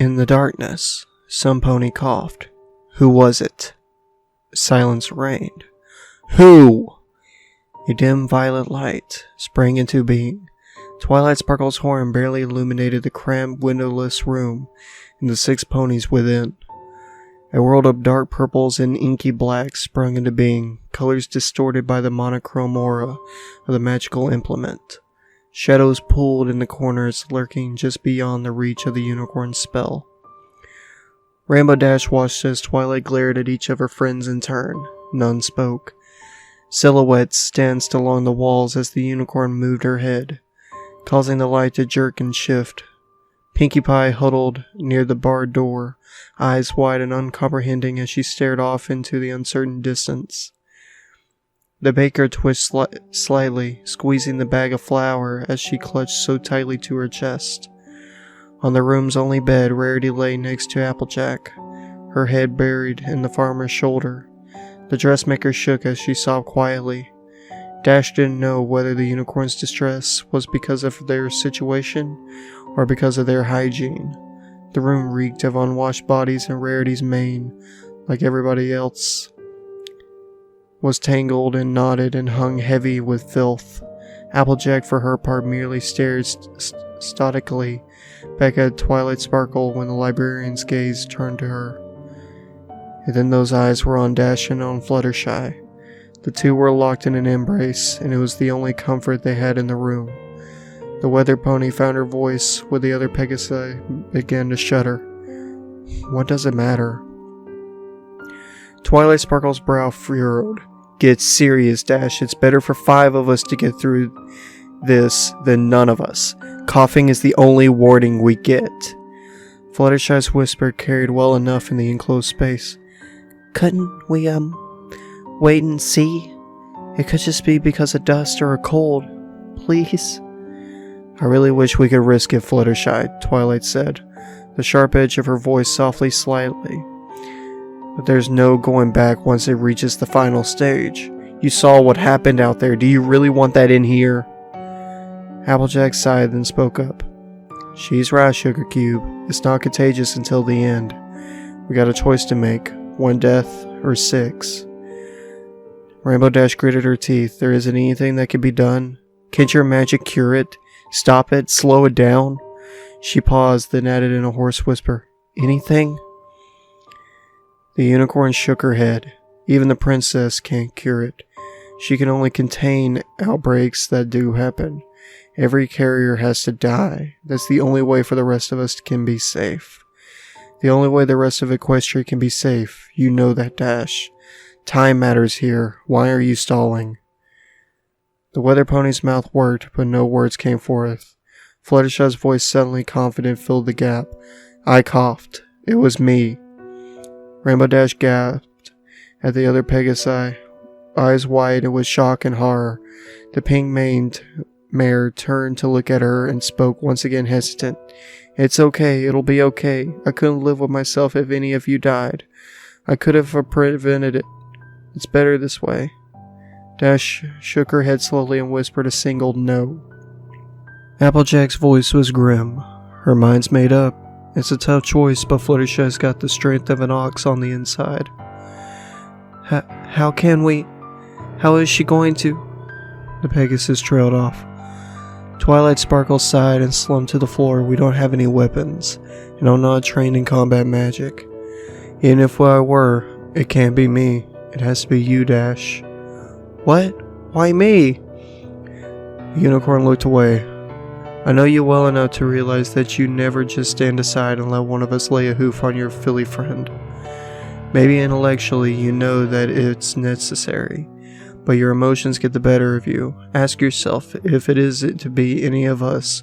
In the darkness, some pony coughed. Who was it? Silence reigned. Who? A dim violet light sprang into being. Twilight Sparkle's horn barely illuminated the cramped, windowless room and the 6 ponies within. A world of dark purples and inky blacks sprung into being, colors distorted by the monochrome aura of the magical implement. Shadows pulled in the corners, lurking just beyond the reach of the unicorn's spell. Rainbow Dash watched as Twilight glared at each of her friends in turn. None spoke. Silhouettes danced along the walls as the unicorn moved her head, causing the light to jerk and shift. Pinkie Pie huddled near the barred door, eyes wide and uncomprehending as she stared off into the uncertain distance. The baker twisted slightly, squeezing the bag of flour as she clutched so tightly to her chest. On the room's only bed, Rarity lay next to Applejack, her head buried in the farmer's shoulder. The dressmaker shook as she sobbed quietly. Dash didn't know whether the unicorn's distress was because of their situation or because of their hygiene. The room reeked of unwashed bodies, and Rarity's mane, like everybody else, was tangled and knotted and hung heavy with filth. Applejack, for her part, merely stared stoically back at Twilight Sparkle when the librarian's gaze turned to her. And then those eyes were on Dash and on Fluttershy. The two were locked in an embrace, and it was the only comfort they had in the room. The weather pony found her voice with the other Pegasi began to shudder. What does it matter? Twilight Sparkle's brow furrowed. Get serious, Dash. It's better for 5 of us to get through this than none of us. Coughing is the only warning we get. Fluttershy's whisper carried well enough in the enclosed space. Couldn't we, wait and see? It could just be because of dust or a cold. Please? I really wish we could risk it, Fluttershy, Twilight said, the sharp edge of her voice softly slightly. But there's no going back once it reaches the final stage. You saw what happened out there. Do you really want that in here? Applejack sighed, then spoke up. She's right, Sugar Cube. It's not contagious until the end. We got a choice to make. 1 death or 6. Rainbow Dash gritted her teeth. There isn't anything that can be done. Can't your magic cure it? Stop it? Slow it down? She paused, then added in a hoarse whisper. Anything? The unicorn shook her head. Even the princess can't cure it. She can only contain outbreaks that do happen. Every carrier has to die. That's the only way for the rest of us can be safe. The only way the rest of Equestria can be safe. You know that, Dash. Time matters here. Why are you stalling? The weather pony's mouth worked, but no words came forth. Fluttershy's voice, suddenly confident, filled the gap. I coughed. It was me. Rainbow Dash gasped at the other Pegasi, eyes wide with shock and horror. The pink-maned mare turned to look at her and spoke once again hesitant. It's okay, it'll be okay. I couldn't live with myself if any of you died. I could have prevented it. It's better this way. Dash shook her head slowly and whispered a single no. Applejack's voice was grim. Her mind's made up. It's a tough choice, but Fluttershy's got the strength of an ox on the inside. How can we? How is she going to? The Pegasus trailed off. Twilight Sparkle sighed and slumped to the floor. We don't have any weapons, and I'm not trained in combat magic. Even if I were, it can't be me. It has to be you, Dash. What? Why me? The unicorn looked away. I know you well enough to realize that you never just stand aside and let one of us lay a hoof on your filly friend. Maybe intellectually you know that it's necessary, but your emotions get the better of you. Ask yourself, if it is to be any of us,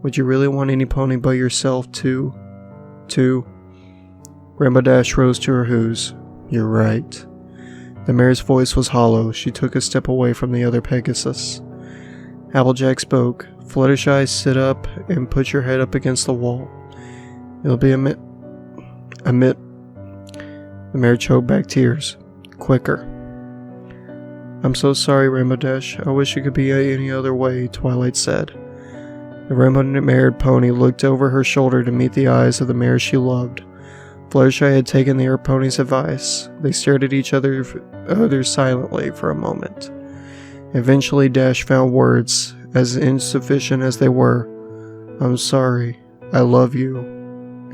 would you really want any pony but yourself to? Rainbow Dash rose to her hooves. You're right. The mare's voice was hollow. She took a step away from the other Pegasus. Applejack spoke. Fluttershy, sit up and put your head up against the wall. It'll be a minute. The mare choked back tears. Quicker. I'm so sorry, Rainbow Dash. I wish it could be any other way, Twilight said. The rainbow-mare pony looked over her shoulder to meet the eyes of the mare she loved. Fluttershy had taken the Earth Pony's advice. They stared at each other silently for a moment. Eventually, Dash found words, as insufficient as they were. "I'm sorry. I love you.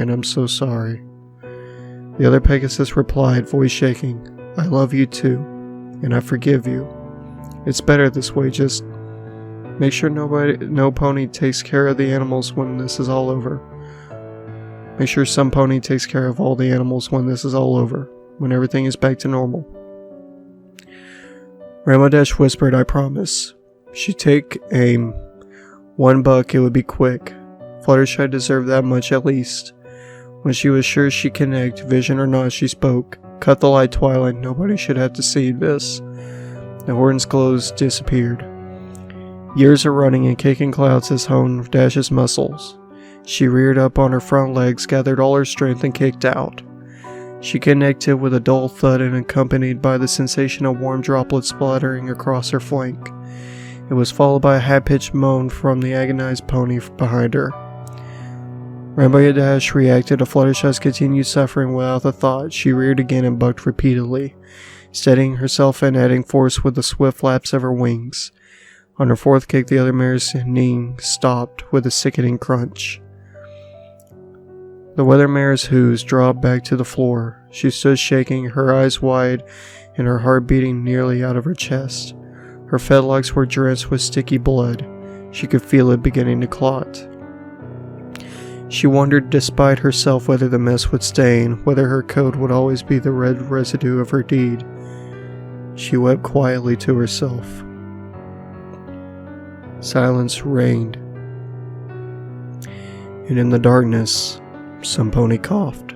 And I'm so sorry." The other Pegasus replied, voice shaking, "I love you too. And I forgive you. It's better this way. Just make sure no pony takes care of the animals when this is all over. Make sure some pony takes care of all the animals when this is all over. When everything is back to normal." Rainbow Dash whispered, "I promise." She'd take aim. $1, it would be quick. Fluttershy deserved that much at least. When she was sure she'd connect, vision or not, she spoke. "Cut the light, Twilight. Nobody should have to see this." The horn's glows disappeared. Years of running and kicking clouds has honed Dash's muscles. She reared up on her front legs, gathered all her strength, and kicked out. She connected with a dull thud and accompanied by the sensation of warm droplets splattering across her flank. It was followed by a high-pitched moan from the agonized pony behind her. Rainbow Dash reacted to Fluttershy's continued suffering without a thought. She reared again and bucked repeatedly, steadying herself and adding force with the swift flaps of her wings. On her fourth kick, the other mare's kneeing stopped with a sickening crunch. The weather mare's hooves dropped back to the floor. She stood shaking, her eyes wide and her heart beating nearly out of her chest. Her fetlocks were drenched with sticky blood. She could feel it beginning to clot. She wondered despite herself whether the mess would stain, whether her coat would always be the red residue of her deed. She wept quietly to herself. Silence reigned, and in the darkness, some pony coughed.